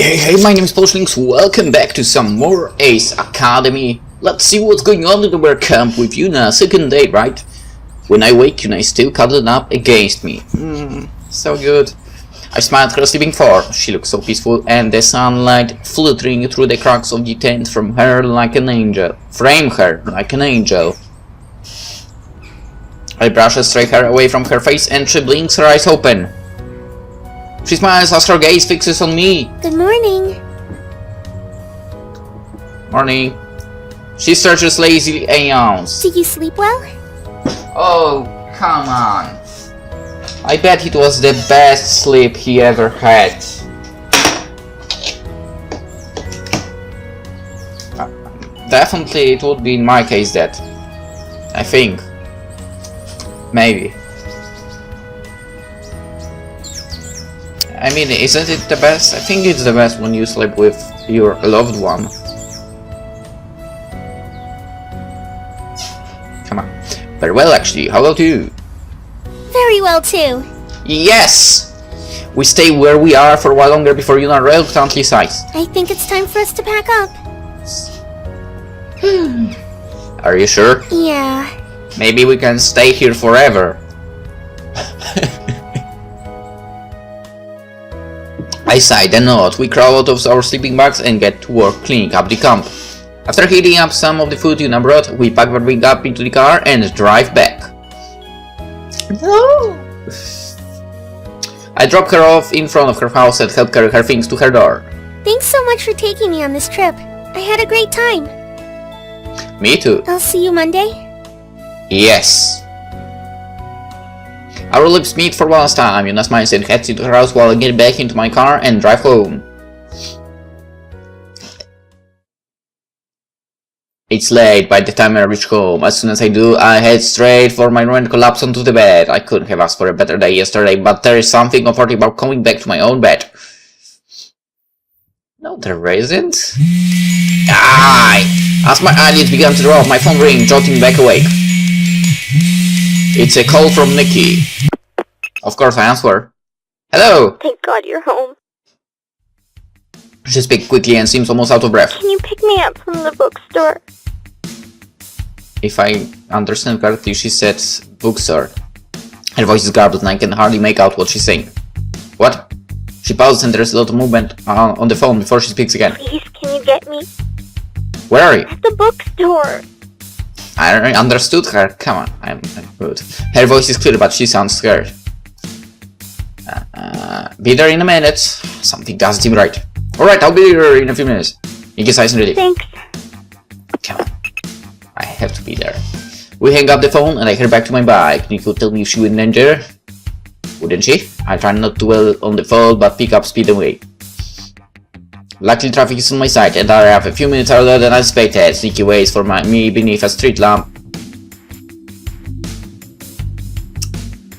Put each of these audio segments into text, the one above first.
Hey, my name is PolishLynx. Welcome back to some more Ace Academy. Let's see what's going on in the work camp with Yuuna. Second day, right? When I wake, Yuuna is still cuddled up against me. So good. I smiled at her sleeping form. She looks so peaceful, and the sunlight filtering through the cracks of the tent from her like an angel. Frame her like an angel. I brush a stray hair away from her face, and she blinks her eyes open. She smiles as her gaze fixes on me. Good morning. Morning. She stretches lazily and yawns. Did you sleep well? Oh, come on. I bet it was the best sleep he ever had. Definitely it would be in my case that. I think. Maybe. I mean, isn't it the best? I think it's the best when you sleep with your loved one. Come on. Very well, actually. How about you? Very well, too. Yes! We stay where we are for a while longer before Yuuna reluctantly sighs. I think it's time for us to pack up. Are you sure? Yeah. Maybe we can stay here forever. I sighed and nod. We crawl out of our sleeping bags and get to work cleaning up the camp. After heating up some of the food Yuuna brought, we pack everything up into the car and drive back. No! I drop her off in front of her house and help carry her things to her door. Thanks so much for taking me on this trip. I had a great time. Me too. I'll see you Monday? Yes. Our lips meet for one last time. Yuuna smiles and heads into her house while I get back into my car and drive home. It's late by the time I reach home. As soon as I do, I head straight for my room and collapse onto the bed. I couldn't have asked for a better day yesterday, but there is something comforting about coming back to my own bed. No, there isn't. As my eyelids began to drop, my phone rings, jolting back awake. It's a call from Nikki. Of course I answer. Hello! Thank God you're home. She speaks quickly and seems almost out of breath. Can you pick me up from the bookstore? If I understand correctly, she said bookstore. Her voice is garbled and I can hardly make out what she's saying. What? She pauses and there's a lot of movement on the phone before she speaks again. Please, can you get me? Where are you? At the bookstore. I understood her. Come on, I'm good. Her voice is clear, but she sounds scared. Be there in a minute. Something doesn't seem right. Alright, I'll be here in a few minutes. Nikki sighs in relief. Thanks. Come on. I have to be there. We hang up the phone and I head back to my bike. Nikki would tell me if she was in danger. Wouldn't she? I try not to dwell on the fall, but pick up speed away. Luckily, traffic is on my side and I arrive a few minutes earlier than I expected. Nikki waits for me beneath a street lamp.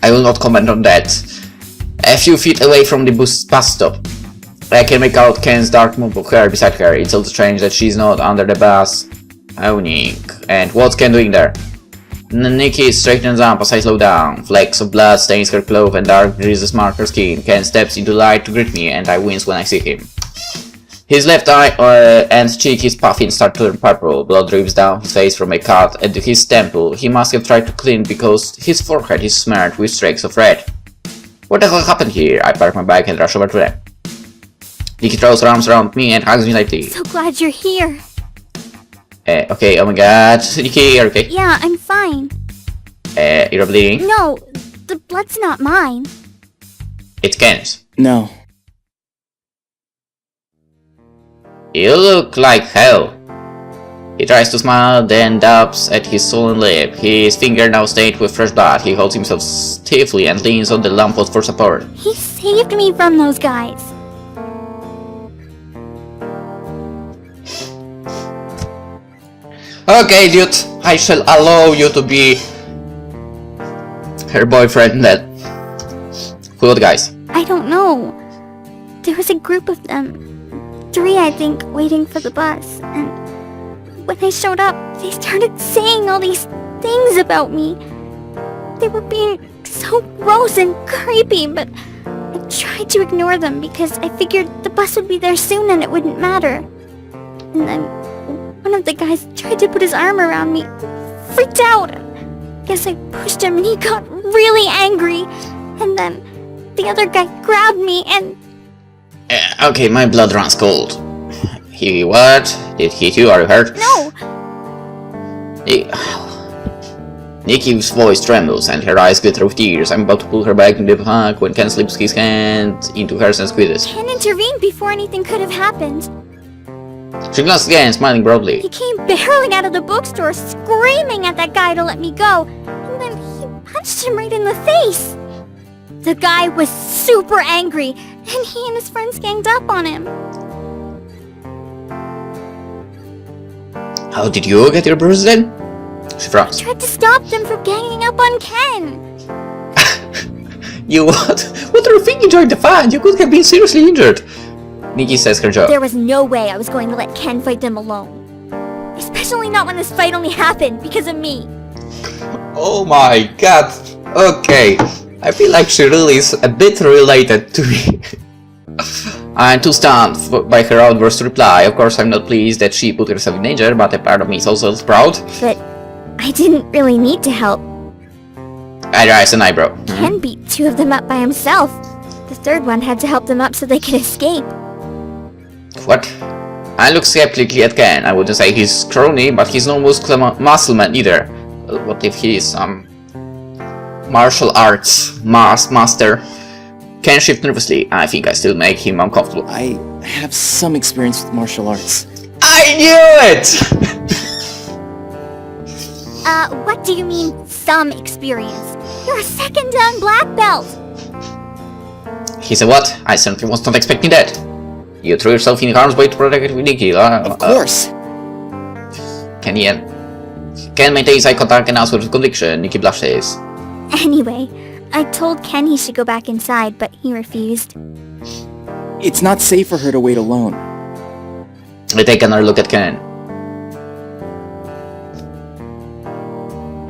I will not comment on that. A few feet away from the bus stop, I can make out Ken's dark move of hair beside her. It's also strange that she's not under the bus awning. And what's Ken doing there? Nikki straightens up as I slow down. Flecks of blood stains her clothes and dark greases mark her skin. Ken steps into light to greet me and I wince when I see him. His left eye and cheek is puffy and start to turn purple. Blood drips down his face from a cut at his temple. He must have tried to clean because his forehead is smeared with streaks of red. What the hell happened here? I park my bike and rush over to them. Nikki throws her arms around me and hugs me lightly. So glad you're here. Okay, oh my god. Nikki, are you okay? Yeah, I'm fine. You're bleeding? No, the blood's not mine. It's Ken's. No. You look like hell. He tries to smile, then dabs at his swollen lip. His finger now stained with fresh blood. He holds himself stiffly and leans on the lamppost for support. He saved me from those guys. Okay, dude, I shall allow you to be her boyfriend then. Who are the guys? I don't know. There was a group of them. 3, I think, waiting for the bus. And when they showed up, they started saying all these things about me. They were being so gross and creepy, but I tried to ignore them because I figured the bus would be there soon and it wouldn't matter. And then one of the guys tried to put his arm around me. Freaked out. Guess I pushed him and he got really angry. And then the other guy grabbed me and... Okay, my blood runs cold. He what? Did he hit you? Are you hurt? No! Nikki's voice trembles and her eyes glitter with tears. I'm about to pull her back into the pack when Ken slips his hand into hers and squeezes. Ken intervened before anything could have happened. She glanced again, smiling broadly. He came barreling out of the bookstore, screaming at that guy to let me go. And then he punched him right in the face. The guy was super angry, and he and his friends ganged up on him. How did you get your bruises then? She frowned. I tried to stop them from ganging up on Ken. You what? What are you thinking during the fight? You could have been seriously injured. Nikki says her jaw. There was no way I was going to let Ken fight them alone. Especially not when this fight only happened because of me. Oh my god. Okay. I feel like she really is a bit related to me. I'm too stunned by her outburst to reply. Of course, I'm not pleased that she put herself in danger, but a part of me is also proud. But I didn't really need to help. I raise an eyebrow. Ken beat two of them up by himself. The third one had to help them up so they could escape. What? I look skeptically at Ken. I wouldn't say he's scrawny, but he's no muscle man either. What if he is martial arts master? Ken shifts nervously. I think I still make him uncomfortable. I have some experience with martial arts. I knew it! What do you mean, some experience? You're a second dan black belt! He said what? I certainly was not expecting that. You threw yourself in harm's way to protect Nikki. Of course. Ken maintains eye contact and answers with conviction. Nikki blushes. Anyway, I told Ken he should go back inside, but he refused. It's not safe for her to wait alone. I take another look at Ken.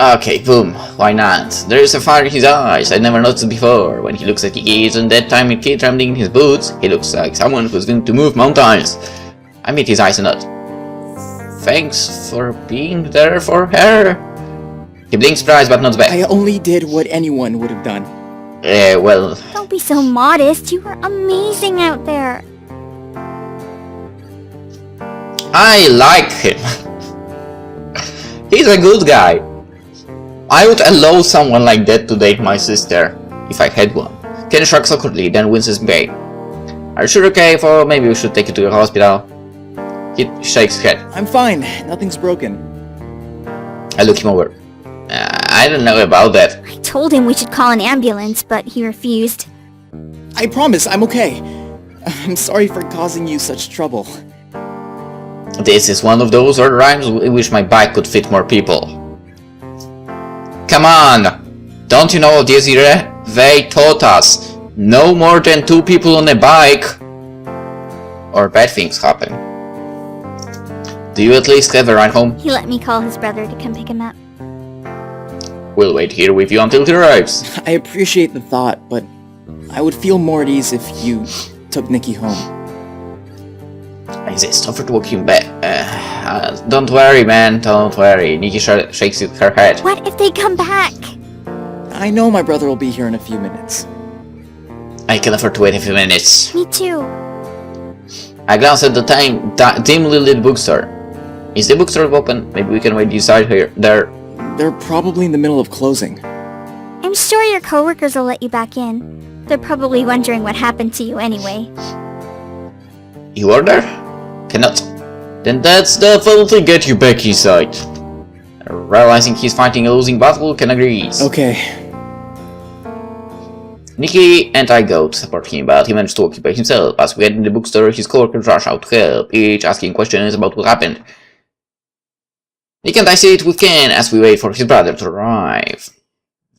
Okay, boom. Why not? There is a fire in his eyes I never noticed before. When he looks at Nikki, and that time with Kid trembling in his boots, he looks like someone who's going to move mountains. I meet his eyes a nod. Thanks for being there for her. He blinks surprised but nods back. I only did what anyone would have done. Well... Don't be so modest. You were amazing out there. I like him. He's a good guy. I would allow someone like that to date my sister, if I had one. Ken shrugs awkwardly, then winces in pain. Are you sure okay? For maybe we should take you to the hospital? He shakes his head. I'm fine. Nothing's broken. I look him over. I don't know about that. I told him we should call an ambulance, but he refused. I promise I'm okay. I'm sorry for causing you such trouble. This is one of those odd rhymes in which my bike could fit more people. Come on! Don't you know Desiree? They taught us no more than 2 people on a bike or bad things happen. Do you at least have a ride home? He let me call his brother to come pick him up. We'll wait here with you until he arrives. I appreciate the thought, but I would feel more at ease if you took Nikki home. I insist, offer to walk him back. Don't worry, man, don't worry. Nikki shakes her head. What if they come back? I know my brother will be here in a few minutes. I can afford to wait a few minutes. Me too. I glance at the dimly lit bookstore. Is the bookstore open? Maybe we can wait inside here. There. They're probably in the middle of closing. I'm sure your coworkers will let you back in. They're probably wondering what happened to you anyway. You are there? Cannot. Then that's definitely get you back inside. Realizing he's fighting a losing battle, Ken agrees. Okay. Nikki and I go to support him, but he managed to occupy himself. As we head in the bookstore, his coworkers rush out to help, each asking questions about what happened. Nikki and I sit with Ken as we wait for his brother to arrive.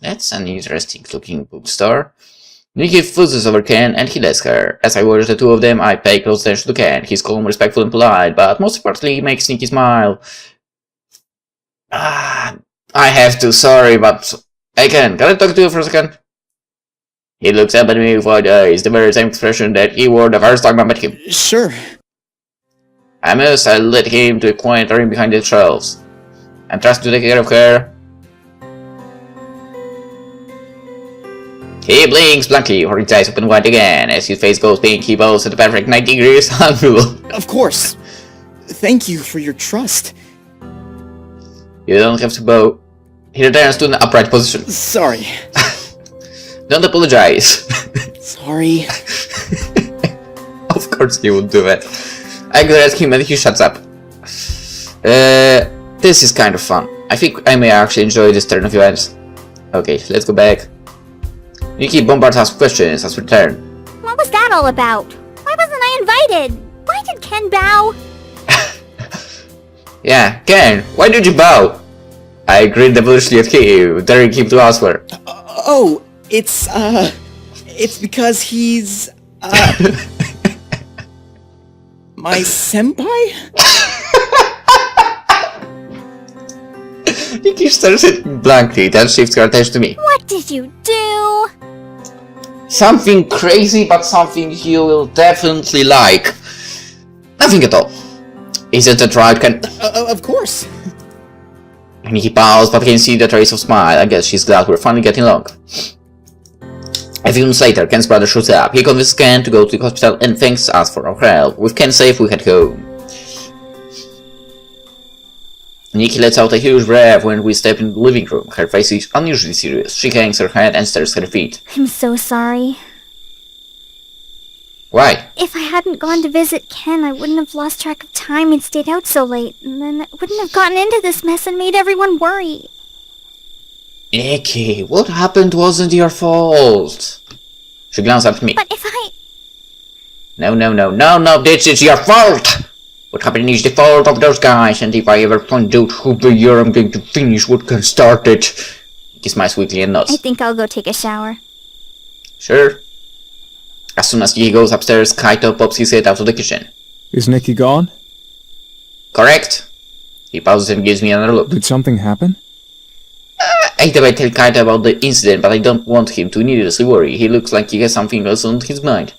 That's an interesting looking bookstore. Nikki fuzzes over Ken and he lets her. As I watch the two of them, I pay close attention to Ken. He's calm, respectful and polite, but most importantly, he makes Nikki smile. I have to, sorry, but... Hey Ken, can I talk to you for a second? He looks up at me with wide eyes, the very same expression that he wore the first time I met him. Sure. I led him to a quiet room behind the shelves, and trust to take care of her. He blinks blankly, or his eyes open wide again. As his face goes pink, he bows at the perfect 90 degrees angle. Of course. Thank you for your trust. You don't have to bow. He returns to an upright position. Sorry. Don't apologize. Sorry. Of course he would do it. I glare at him and he shuts up. This is kind of fun. I think I may actually enjoy this turn of events. Okay, let's go back. Nikki bombards us with questions as we return. What was that all about? Why wasn't I invited? Why did Ken bow? Yeah, Ken, why did you bow? I grinned devilishly at him, daring him to answer. Oh, it's because he's, my senpai? Nikki stares at me blankly, then shifts her attention to me. What did you do? Something crazy, but something you will definitely like. Nothing at all. Isn't it right, Ken? Of course. Nikki bows, but I can see the trace of smile. I guess she's glad we're finally getting along. A few months later, Ken's brother shows up. He convinces Ken to go to the hospital and thanks us for our help. With Ken safe, we head home. Nikki lets out a huge breath when we step in the living room. Her face is unusually serious. She hangs her head and stares at her feet. I'm so sorry. Why? If I hadn't gone to visit Ken, I wouldn't have lost track of time and stayed out so late. And then I wouldn't have gotten into this mess and made everyone worry. Nikki, what happened wasn't your fault. She glanced up at me. But if I... No, this is your fault! What happened is the fault of those guys, and if I ever find out who they are, I'm going to finish what Ken started. He smiles weakly and nods. I think I'll go take a shower. Sure. As soon as he goes upstairs, Kaito pops his head out of the kitchen. Is Nikki gone? Correct. He pauses and gives me another look. Did something happen? I tell Kaito about the incident, but I don't want him to needlessly worry. He looks like he has something else on his mind.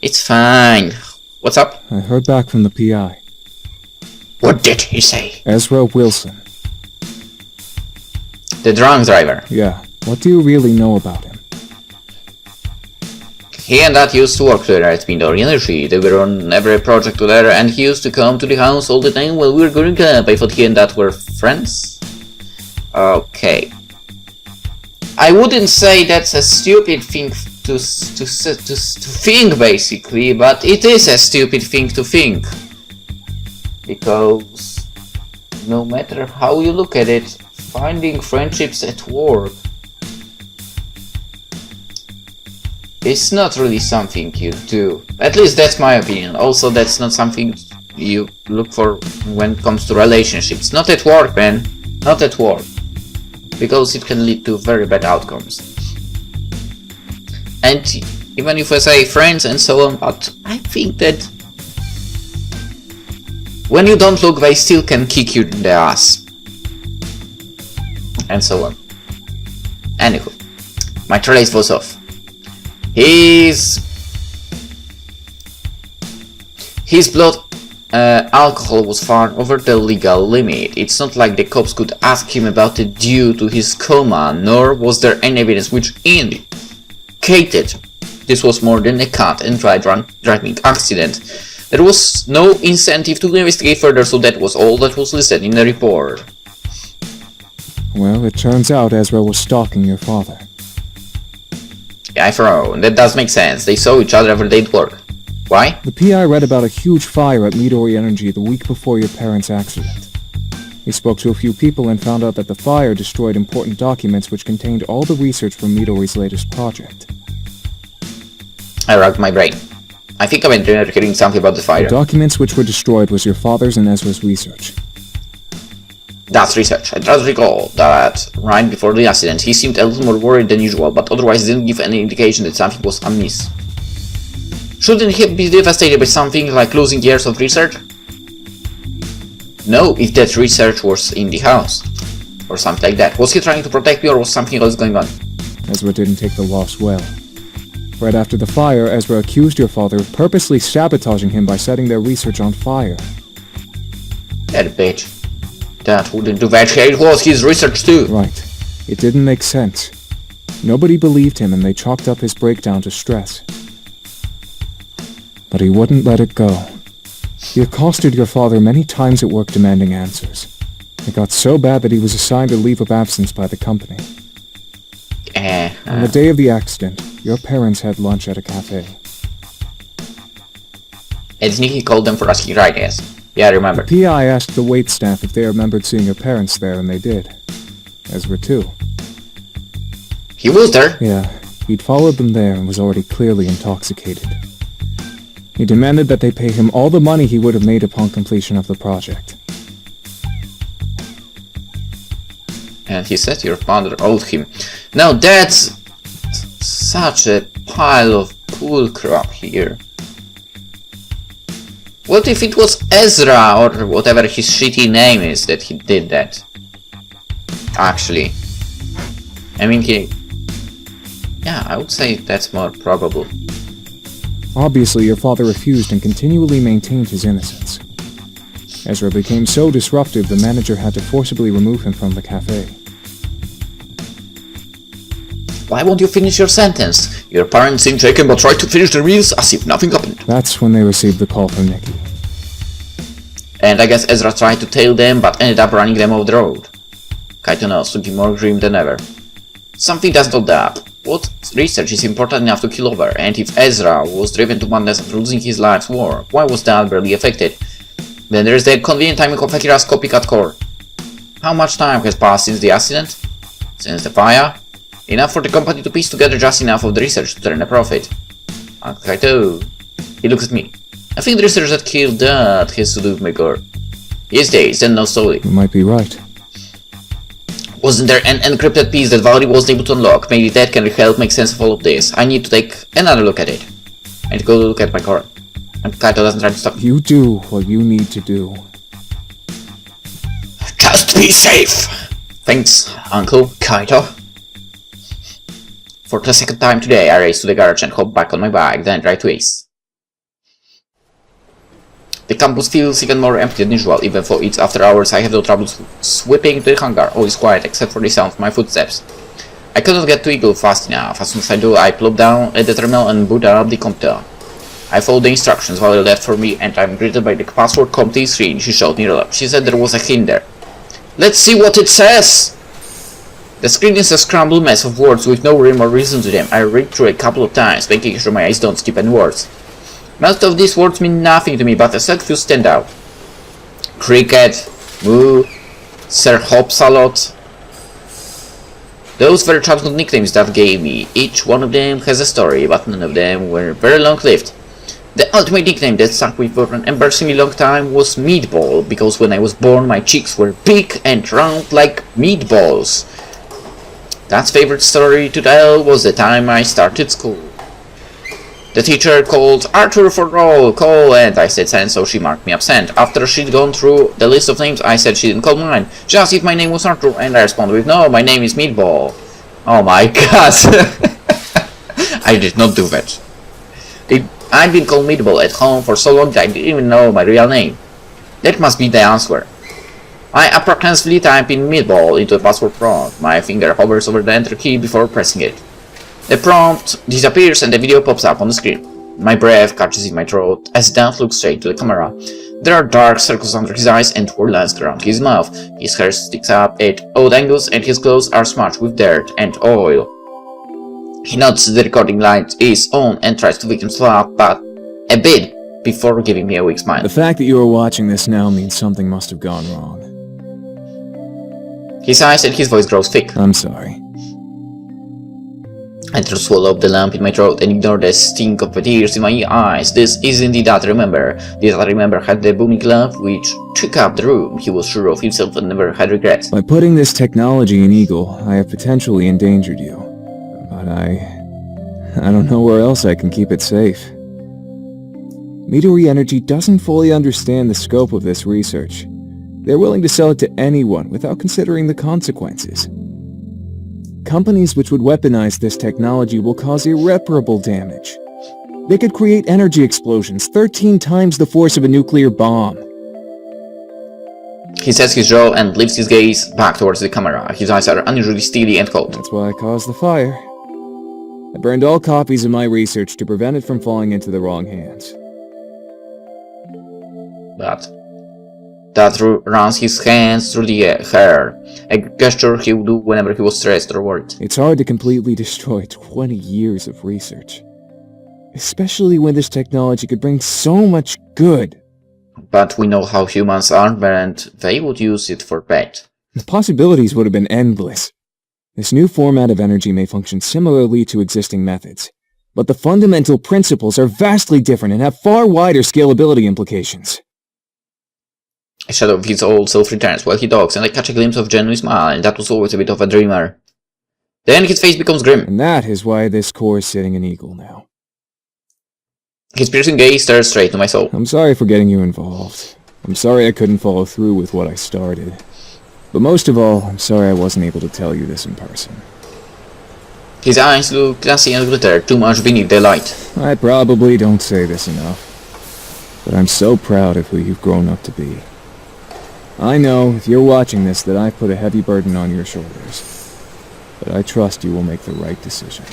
It's fine. What's up? I heard back from the PI. What did he say? Ezra Wilson. The drunk driver. Yeah. What do you really know about him? He and Dad used to work together at Midori Energy. They were on every project together, and he used to come to the house all the time while we were growing up. I thought he and Dad were friends. Okay. I wouldn't say that's a stupid thing to think, basically, but it is a stupid thing to think. Because no matter how you look at it, finding friendships at work is not really something you do. At least that's my opinion. Also, that's not something you look for when it comes to relationships. Not at work, man. Not at work. Because it can lead to very bad outcomes. And even if I say friends and so on, but I think that when you don't look, they still can kick you in the ass. And so on. Anywho, my trace was off. His blood alcohol was far over the legal limit. It's not like the cops could ask him about it due to his coma, nor was there any evidence which indicated this was more than a cut and dry driving accident. There was no incentive to investigate further, so that was all that was listed in the report. Well, it turns out Ezra was stalking your father. Yeah, I throw. That does make sense. They saw each other every day at work. Why? The PI read about a huge fire at Midori Energy the week before your parents' accident. He spoke to a few people and found out that the fire destroyed important documents which contained all the research from Midori's latest project. I racked my brain. I think I've been hearing something about the fire. The documents which were destroyed was your father's and Ezra's research. That's research. I just recall that right before the accident, he seemed a little more worried than usual, but otherwise didn't give any indication that something was amiss. Shouldn't he be devastated by something like losing years of research? No, if that research was in the house. Or something like that. Was he trying to protect me or was something else going on? Ezra didn't take the loss well. Right after the fire, Ezra accused your father of purposely sabotaging him by setting their research on fire. That bitch. That wouldn't do that. It was his research too. Right. It didn't make sense. Nobody believed him and they chalked up his breakdown to stress. But he wouldn't let it go. He accosted your father many times at work demanding answers. It got so bad that he was assigned a leave of absence by the company. On the day of the accident, your parents had lunch at a cafe. And Nicky called them for asking right, yes. Yeah, I remember. The PI asked the wait staff if they remembered seeing your parents there, and they did. Ezra too. He was there. Yeah, he'd followed them there and was already clearly intoxicated. He demanded that they pay him all the money he would have made upon completion of the project. And he said your father owed him. Now that's such a pile of bullcrap here. What if it was Ezra or whatever his shitty name is that he did that? Actually. I mean, yeah, I would say that's more probable. Obviously, your father refused and continually maintained his innocence. Ezra became so disruptive, the manager had to forcibly remove him from the cafe. Why won't you finish your sentence? Your parents seemed shaken but tried to finish their meals as if nothing happened. That's when they received the call from Nikki. And I guess Ezra tried to tail them but ended up running them off the road. Kaito knows, looking more grim than ever. Something doesn't hold up. What research is important enough to kill over? And if Ezra was driven to madness after losing his life's war, why was Dad barely affected? Then there's the convenient timing of Akira's copycat core. How much time has passed since the accident? Since the fire? Enough for the company to piece together just enough of the research to turn a profit. Uncle Kaito. He looks at me. I think the research that killed Dad has to do with my core. Yes, days, then no solely. You might be right. Wasn't there an encrypted piece that Valerie wasn't able to unlock? Maybe that can help make sense of all of this. I need to take another look at it. I need to go look at my core. And Kaito doesn't try to stop me. You do what you need to do. Just be safe! Thanks, Uncle Kaito. For the second time today, I race to the garage and hop back on my bike, then drive to Ace. The campus feels even more empty than usual, even though it's after hours. I have no trouble sweeping to the hangar. All is quiet except for the sound of my footsteps. I cannot get to Eagle fast enough. As soon as I do, I plop down at the terminal and boot up the computer. I follow the instructions Valerie left for me, and I'm greeted by the password CompT screen she showed me earlier. She said there was a hint there. Let's see what it says! The screen is a scrambled mess of words with no rhyme or reason to them. I read through a couple of times, making sure my eyes don't skip any words. Most of these words mean nothing to me, but a select few stand out. Cricket, Moo, Sir Hopsalot. Those were childhood nicknames that gave me. Each one of them has a story, but none of them were very long-lived. The ultimate nickname that stuck with me for an embarrassingly long time was Meatball, because when I was born my cheeks were big and round like meatballs. Dad's favorite story to tell was the time I started school. The teacher called Arthur for roll call, and I said send, so she marked me absent. After she'd gone through the list of names, I said she didn't call mine. She asked if my name was Arthur, and I responded with no, my name is Meatball. Oh my god. I did not do that. I'd been called Meatball at home for so long that I didn't even know my real name. That must be the answer. I apprehensively type in Meatball into a password prompt. My finger hovers over the enter key before pressing it. The prompt disappears and the video pops up on the screen. My breath catches in my throat as Dan looks straight to the camera. There are dark circles under his eyes and twirl lines around his mouth. His hair sticks up at odd angles and his clothes are smudged with dirt and oil. He nods the recording light is on and tries to wake himself up, but a bit before giving me a weak smile. The fact that you are watching this now means something must have gone wrong. His eyes and his voice grows thick. I'm sorry. I try to swallow up the lump in my throat and ignore the stink of the tears in my eyes. This is indeed that I remember. This I remember had the booming laugh which took up the room. He was sure of himself and never had regrets. By putting this technology in Eagle, I have potentially endangered you. But I don't know where else I can keep it safe. Midori Energy doesn't fully understand the scope of this research. They're willing to sell it to anyone without considering the consequences. Companies which would weaponize this technology will cause irreparable damage. They could create energy explosions 13 times the force of a nuclear bomb. He sets his jaw and lifts his gaze back towards the camera. His eyes are unusually steady and cold. That's why I caused the fire. I burned all copies of my research to prevent it from falling into the wrong hands. But Dad runs his hands through the hair, a gesture he would do whenever he was stressed or worried. It's hard to completely destroy 20 years of research. Especially when this technology could bring so much good. But we know how humans are, and they would use it for bad. The possibilities would have been endless. This new format of energy may function similarly to existing methods, but the fundamental principles are vastly different and have far wider scalability implications. A shadow of his old self returns while he talks, and I catch a glimpse of a genuine smile, and that was always a bit of a dreamer. Then his face becomes grim. And that is why this core is sitting in Eagle now. His piercing gaze stares straight to my soul. I'm sorry for getting you involved. I'm sorry I couldn't follow through with what I started. But most of all, I'm sorry I wasn't able to tell you this in person. His eyes look glassy and glitter too much beneath their light. I probably don't say this enough, but I'm so proud of who you've grown up to be. I know, if you're watching this, that I've put a heavy burden on your shoulders, but I trust you will make the right decision.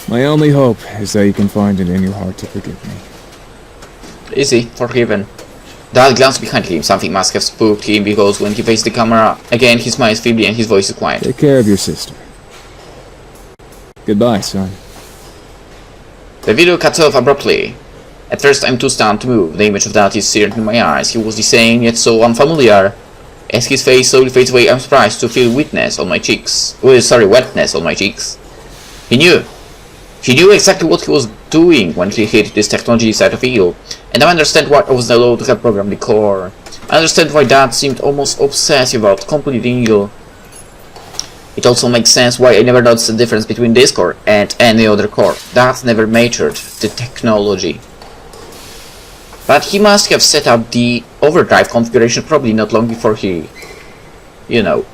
My only hope is that you can find it in your heart to forgive me. Easy, forgiven. Dad glanced behind him. Something must have spooked him because when he faced the camera, again he smiles feebly and his voice is quiet. Take care of your sister. Goodbye, son. The video cuts off abruptly. At first I'm too stunned to move. The image of Dad is seared in my eyes. He was the same, yet so unfamiliar. As his face slowly fades away, I'm surprised to feel wetness on my cheeks. Wetness on my cheeks. He knew. He knew exactly what he was doing when he hit this technology side of Eagle, and I understand why I was allowed to have programmed the core. I understand why Dad seemed almost obsessive about completing Eagle. It also makes sense why I never noticed the difference between this core and any other core. Dad never matured the technology. But he must have set up the overdrive configuration probably not long before he... You know.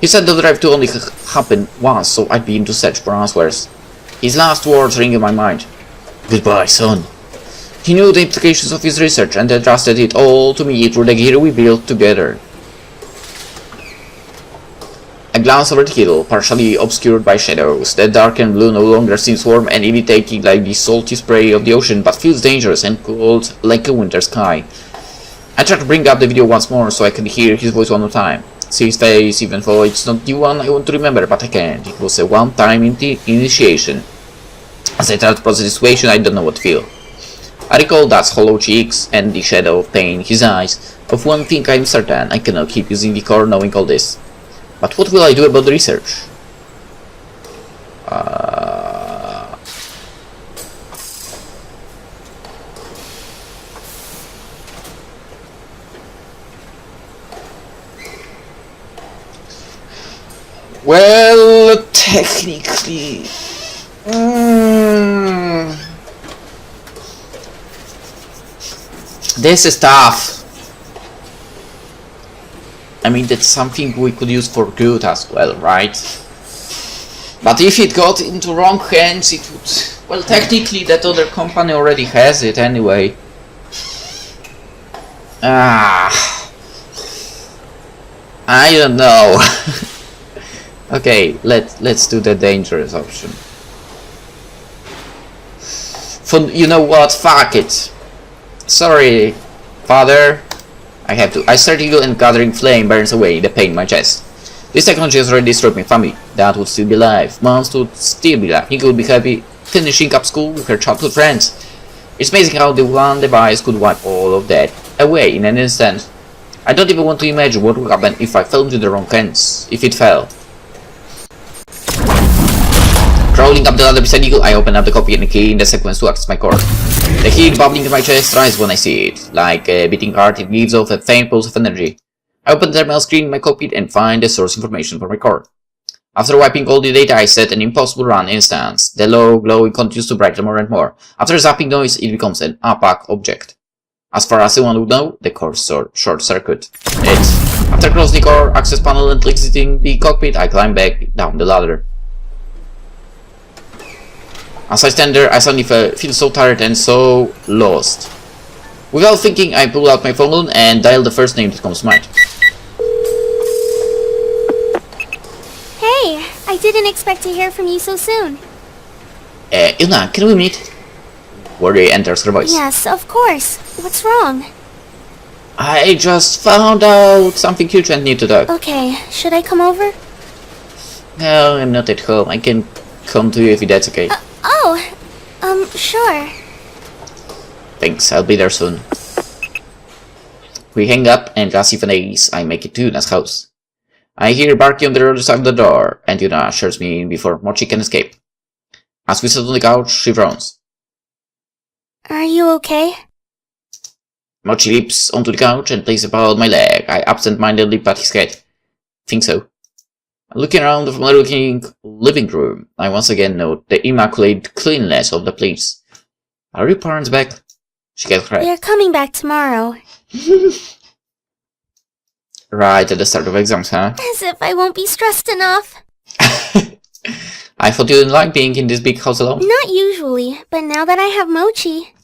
He said the drive to only happen once, so I'd be in to search for answers. His last words ring in my mind. Goodbye, son. He knew the implications of his research and entrusted it all to me through the gear we built together. I glance over the hill, partially obscured by shadows. The darkened blue no longer seems warm and irritating like the salty spray of the ocean, but feels dangerous and cold like a winter sky. I try to bring up the video once more so I can hear his voice one more time. See his face, even though it's not the one I want to remember, but I can't. It was a one-time initiation. As I try to process the situation, I don't know what to feel. I recall Dad's hollow cheeks and the shadow of pain in his eyes. Of one thing I'm certain, I cannot keep using the core knowing all this. But what will I do about the research? Well, technically... This is tough. I mean, that's something we could use for good as well, right? But if it got into wrong hands, it would... Well, technically that other company already has it anyway. I don't know. Okay, let's do the dangerous option. You know what? Fuck it. Sorry, father. I have to. I start Eagle and gathering flame burns away the pain in my chest. This technology has already destroyed my family. Dad would still be alive. Mom would still be alive. Nico would be happy finishing up school with her childhood friends. It's amazing how the one device could wipe all of that away in an instant. I don't even want to imagine what would happen if I fell into the wrong hands. If it fell. Crawling up the ladder beside Eagle, I open up the copy and key in the sequence to access my core. The heat bubbling in my chest rises when I see it. Like a beating heart, it gives off a faint pulse of energy. I open the terminal screen in my cockpit and find the source information for my core. After wiping all the data, I set an impossible run instance. The low glowing continues to brighten more and more. After a zapping noise, it becomes an opaque object. As far as anyone would know, the core short circuit. It After closing the core access panel and exiting the cockpit, I climb back down the ladder. As I stand there, I suddenly feel so tired and so lost. Without thinking, I pull out my phone and dial the first name that comes to mind. Hey, I didn't expect to hear from you so soon. Yuuna, can we meet? Worry enters her voice. Yes, of course. What's wrong? I just found out something huge and need to talk. Okay, should I come over? No, I'm not at home. I can come to you if that's okay. Sure. Thanks, I'll be there soon. We hang up, and as if an ace, I make it to Yuuna's house. I hear barking on the other side of the door, and Yuuna ushers me in before Mochi can escape. As we sit on the couch, she frowns. Are you okay? Mochi leaps onto the couch and places a paw on my leg. I absent-mindedly pat his head. Think so. Looking around the familiar-looking living room, I once again note the immaculate cleanliness of the place. Are your parents back? She gets correct. They're coming back tomorrow. Right at the start of exams, huh? As if I won't be stressed enough. I thought you didn't like being in this big house alone. Not usually, but now that I have Mochi.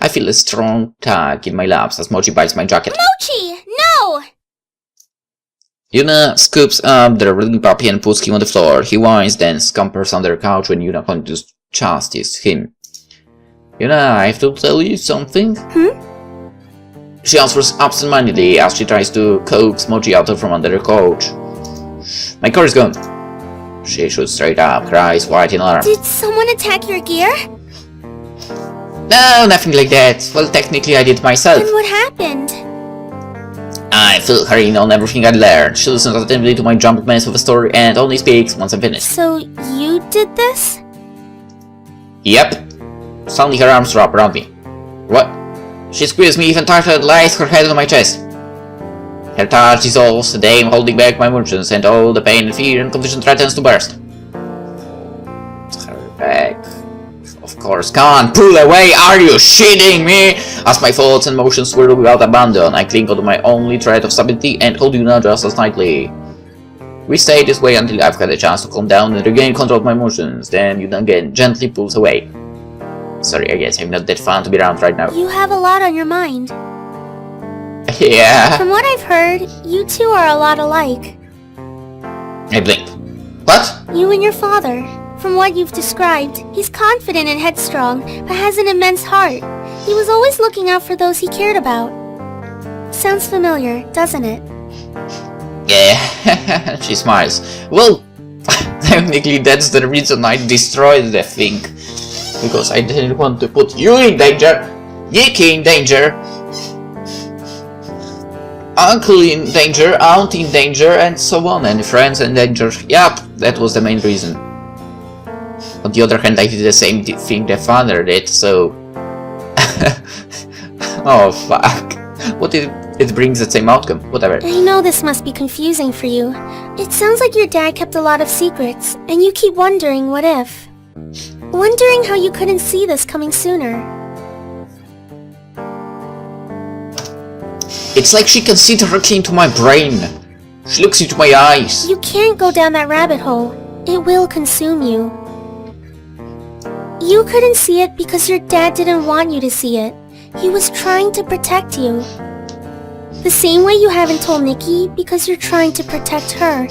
I feel a strong tug in my laps as Mochi bites my jacket. Mochi! No! Yuuna scoops up the little puppy and puts him on the floor. He whines, then scampers under the couch when Yuuna continues to chastise him. Yuuna, I have to tell you something. She answers absent-mindedly as she tries to coax Mochi out from under the couch. My car is gone. She shoots straight up, her eyes wide in alarm. Did someone attack your gear? No, nothing like that. Well, technically I did myself. Then what happened? I fill her in on everything I learned. She listens attentively to my jumbled mess of a story and only speaks once I'm finished. So you did this? Yep. Suddenly her arms wrap around me. What? She squeezes me even tighter and lays her head on my chest. Her touch dissolves, the dame holding back my emotions, and all the pain and fear and confusion threatens to burst. Her back. Of course, can't pull away, are you shitting me? As my thoughts and motions swirl without abandon, I cling onto my only thread of stability and hold Yuuna just as tightly. We stay this way until I've had a chance to calm down and regain control of my emotions, then Yuuna again gently pulls away. Sorry, I guess I'm not that fun to be around right now. You have a lot on your mind. Yeah. From what I've heard, you two are a lot alike. I blinked. What? You and your father. From what you've described, he's confident and headstrong, but has an immense heart. He was always looking out for those he cared about. Sounds familiar, doesn't it? Yeah, she smiles. Well, technically that's the reason I destroyed the thing. Because I didn't want to put you in danger, Yiki in danger, Uncle in danger, Aunt in danger, and so on, and friends in danger. Yep, that was the main reason. On the other hand, I did the same thing the father did, so... Oh, fuck. What if it brings the same outcome? Whatever. I know this must be confusing for you. It sounds like your dad kept a lot of secrets, and you keep wondering what if. Wondering how you couldn't see this coming sooner. It's like she can see directly into my brain. She looks into my eyes. You can't go down that rabbit hole. It will consume you. You couldn't see it because your dad didn't want you to see it. He was trying to protect you. The same way you haven't told Nikki because you're trying to protect her.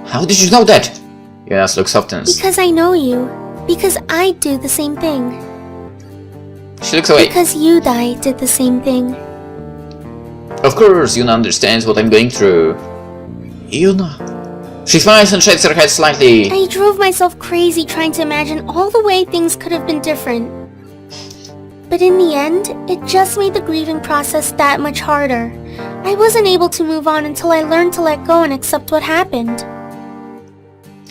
How did you know that? Yes, looks softens. Because I know you. Because I do the same thing. She looks away. Because Yudai did the same thing. Of course, Yuuna understands what I'm going through. Yuuna. She smiles and shakes her head slightly. I drove myself crazy trying to imagine all the way things could have been different. But in the end, it just made the grieving process that much harder. I wasn't able to move on until I learned to let go and accept what happened.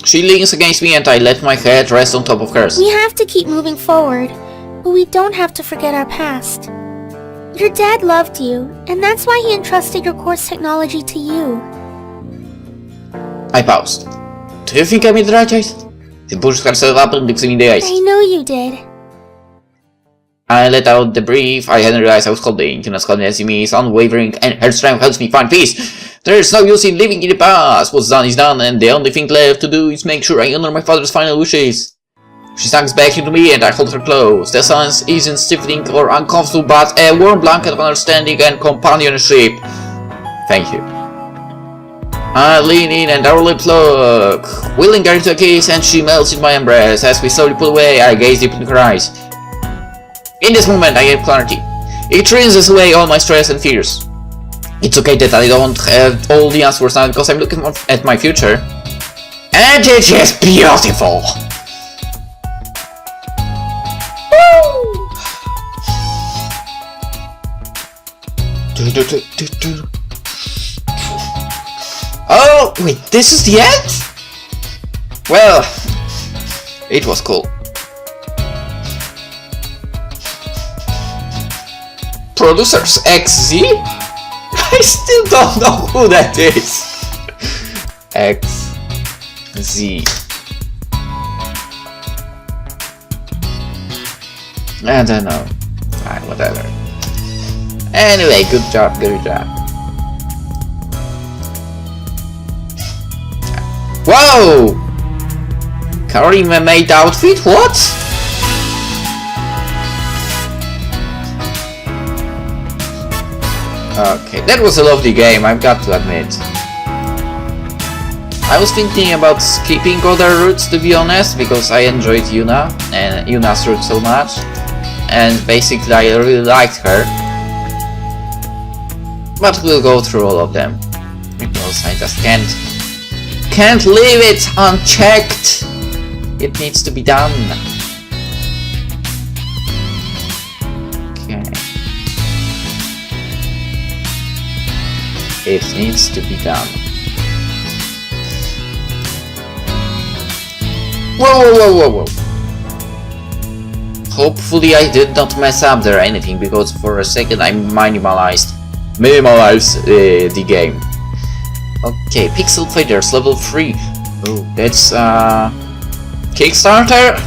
She leans against me and I let my head rest on top of hers. We have to keep moving forward, but we don't have to forget our past. Your dad loved you, and that's why he entrusted your course technology to you. I paused. Do you think I made the right choice? She pushed herself up and looks me in the eyes. I know you did. I let out the breath. I hadn't realized I was holding. Yuuna's confidence in me is unwavering, and her strength helps me find peace. There's no use in living in the past. What's done is done, and the only thing left to do is make sure I honor my father's final wishes. She sinks back into me, and I hold her close. The silence isn't stifling or uncomfortable, but a warm blanket of understanding and companionship. Thank you. I lean in and our lips look, willing her to a kiss, and she melts in my embrace. As we slowly pull away, I gaze deep into her eyes. In this moment, I have clarity. It rinses away all my stress and fears. It's okay that I don't have all the answers now because I'm looking at my future. And it's just beautiful! Oh, wait, this is the end? Well, it was cool. Producers XZ? I still don't know who that is. XZ. I don't know. Fine, whatever. Anyway, good job, good job. Whoa! Karima made outfit? What? Okay, that was a lovely game, I've got to admit. I was thinking about skipping other routes, to be honest, because I enjoyed Yuuna and Yuuna's route so much. And basically I really liked her. But we'll go through all of them. Because I just can't leave it unchecked. It needs to be done. Okay. It needs to be done. Whoa. Hopefully I did not mess up there or anything, because for a second I minimalized the game. Okay, Pixel Fighters level 3. Oh, that's Kickstarter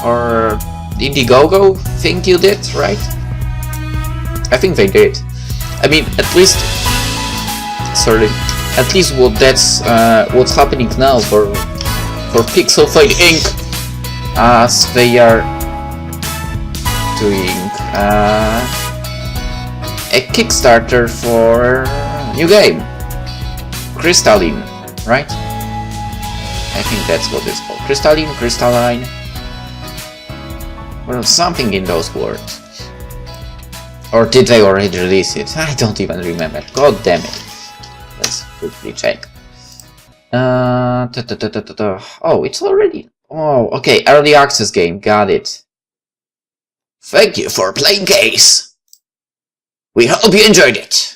or Indiegogo thing you did, right? I think they did. I mean, at least what's happening now for Pixel Fight Inc. As they are doing a Kickstarter for new game. Crystalline, right? I think that's what it's called. Crystalline. Well, something in those words. Or did they already release it? I don't even remember. God damn it. Let's quickly check. Oh, it's already... Oh, okay. Early access game. Got it. Thank you for playing Case. We hope you enjoyed it.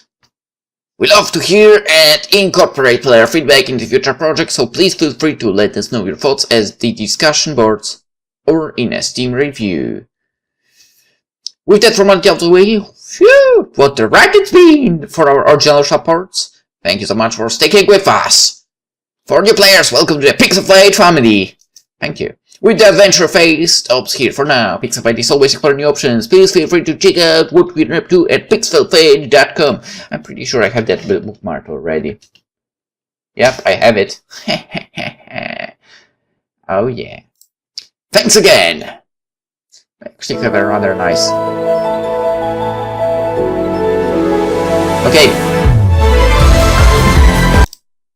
We love to hear and incorporate player feedback into future projects, so please feel free to let us know your thoughts as the discussion boards or in a Steam review. With that formality out of the way, phew, what a ride it's been for our original supports. Thank you so much for sticking with us. For new players, welcome to the Pixel Fight family. Thank you. With the adventure phase stops here for now. Pixel Fight is always exploring new options. Please feel free to check out what we're up to at pixelfight.com. I'm pretty sure I have that bookmarked already. Yep, I have it. Oh yeah. Thanks again. I actually have a rather nice... Okay.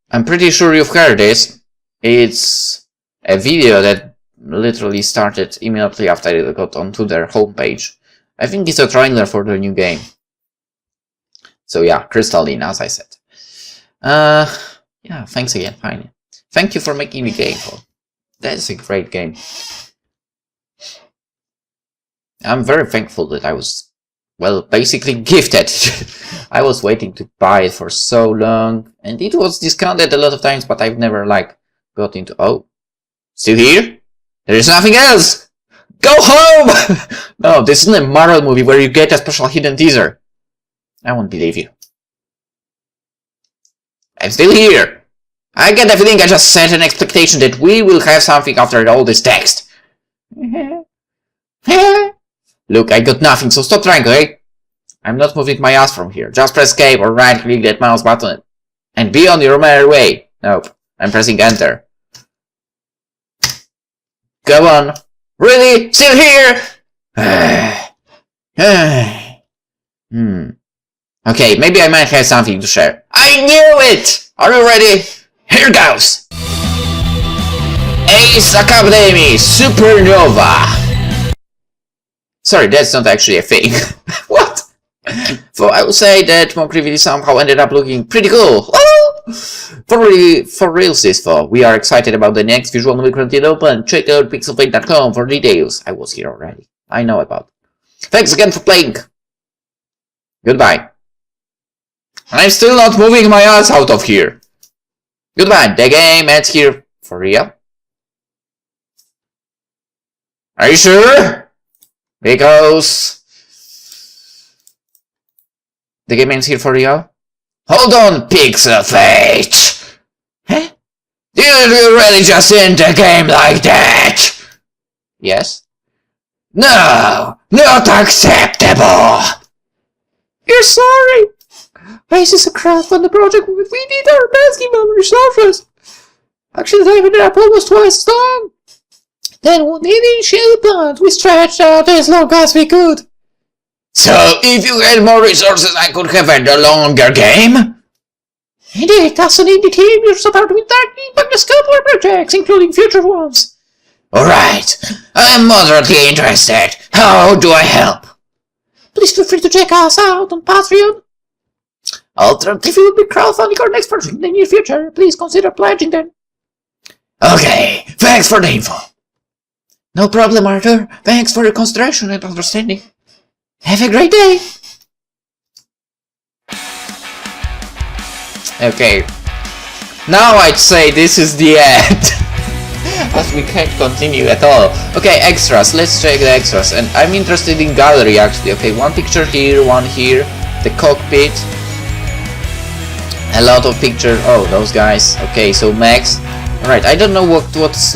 I'm pretty sure you've heard this. It's a video that literally started immediately after I got onto their homepage. I think it's a trailer for the new game. So yeah, Crystalline, as I said. Yeah, thanks again, finally. Thank you for making the game. That's a great game. I'm very thankful that I was, well, basically gifted. I was waiting to buy it for so long, and it was discounted a lot of times, but I've never, like, got into... Oh, still here? There is nothing else! Go home! No, this isn't a Marvel movie where you get a special hidden teaser. I won't believe you. I'm still here. I get the feeling I just set an expectation that we will have something after all this text. Look, I got nothing, so stop trying, okay? I'm not moving my ass from here. Just press escape or right-click that mouse button. And be on your merry way. Nope. I'm pressing enter. Go on. Really? Still here? Okay, maybe I might have something to share. I knew it! Are you ready? Here goes! Ace Academy Supernova! Sorry, that's not actually a thing. What? So I would say that mock review somehow ended up looking pretty cool. Oh! For real, sis, we are excited about the next visual novel currently open. Check out pixelpaint.com for details. I was here already. I know about it. Thanks again for playing. Goodbye. I'm still not moving my ass out of here. Goodbye. The game ends here. For real? Are you sure? Because the game ends here for real? Hold on, Pixel Fate! Huh? Did you really just end the game like that? Yes? No! Not acceptable! You're sorry! Ace is a craft on the project, but we need our masking memory surface! Actually, they ended up almost twice as long! Then the initial plan, we stretched out as long as we could. So, if you had more resources, I could have had a longer game? Indeed, as an indie team, you're supported with dark impact scope of projects, including future ones. Alright, I'm moderately interested. How do I help? Please feel free to check us out on Patreon. Alternatively, we will be crowdfunding our next project in the near future. Please consider pledging then. Okay, thanks for the info. No problem, Arthur. Thanks for your consideration and understanding. Have a great day! Okay. Now I'd say this is the end. As we can't continue at all. Okay, extras. Let's check the extras. And I'm interested in gallery actually. Okay, one picture here, one here. The cockpit. A lot of pictures. Oh, those guys. Okay, so Max. Alright, I don't know what's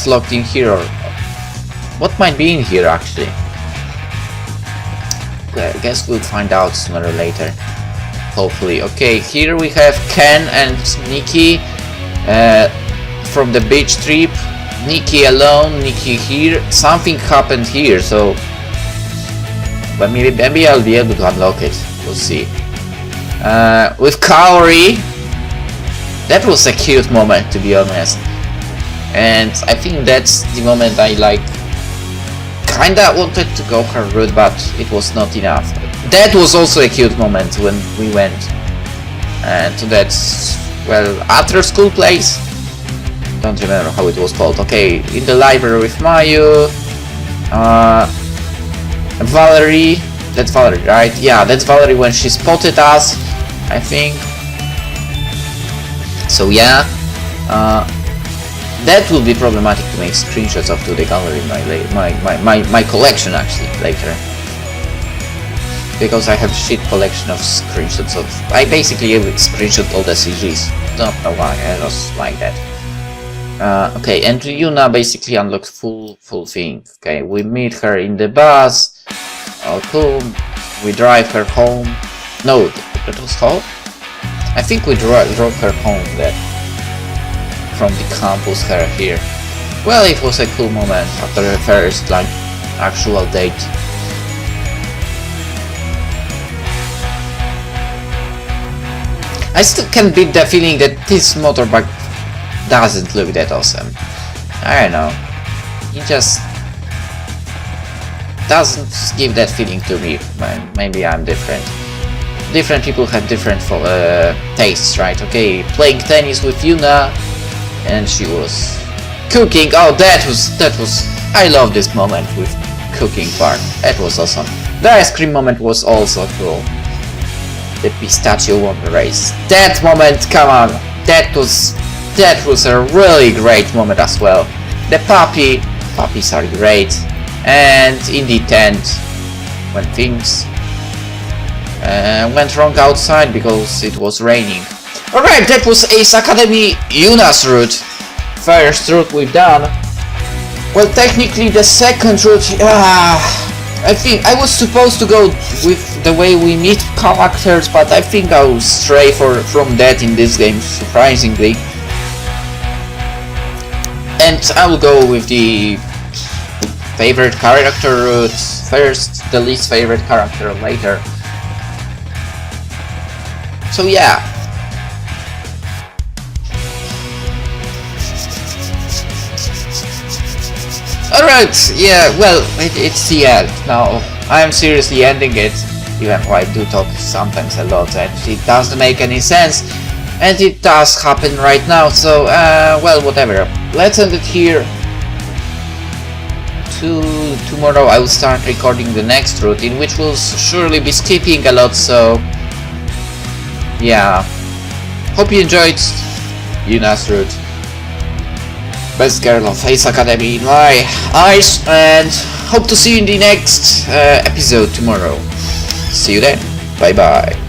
locked in here or what might be in here actually. I guess we'll find out sooner or later. Hopefully. Okay, here we have Ken and Nikki from the beach trip. Nikki alone, Nikki here. Something happened here, so but maybe I'll be able to unlock it. We'll see. With Kaori, that was a cute moment to be honest. And I think that's the moment I like kinda wanted to go her route, but it was not enough. That was also a cute moment when we went to that, well, after school place. Don't remember how it was called. Okay, in the library with Mayu, Valerie. That's Valerie, right? Yeah, that's Valerie when she spotted us, I think. So yeah. That will be problematic to make screenshots of to the gallery in my collection actually later. Because I have shit collection of screenshots of... I basically screenshot all the CGs. Don't know why, I just like that. Okay, and Yuuna basically unlocked full thing. Okay, we meet her in the bus. Oh cool. We drive her home. No, that was home? I think we drove her home there. From the campus her here. Well, it was a cool moment after her first like actual date. I still can't beat the feeling that this motorbike doesn't look that awesome. I don't know. It just doesn't give that feeling to me. Maybe I'm different. Different people have different tastes, right? Okay, playing tennis with Yuuna. And she was cooking. Oh, that was. I love this moment with cooking part. That was awesome. The ice cream moment was also cool. The pistachio won the race. That moment, come on. That was a really great moment as well. The puppies are great. And in the tent, when things went wrong outside because it was raining. Alright, that was Ace Academy Yuuna's route. First route we've done. Well, technically the second route... I think I was supposed to go with the way we meet characters, but I think I'll stray from that in this game, surprisingly. And I will go with the favorite character route first, the least favorite character later. So yeah. Alright, yeah, well, it's the end. Now, I'm seriously ending it, even though I do talk sometimes a lot and it doesn't make any sense. And it does happen right now, so, well, whatever. Let's end it here. Tomorrow I will start recording the next route, in which we'll surely be skipping a lot, so... yeah. Hope you enjoyed Yuuna's route. Best girl of Ace Academy in my eyes, and hope to see you in the next episode tomorrow. See you then. Bye bye.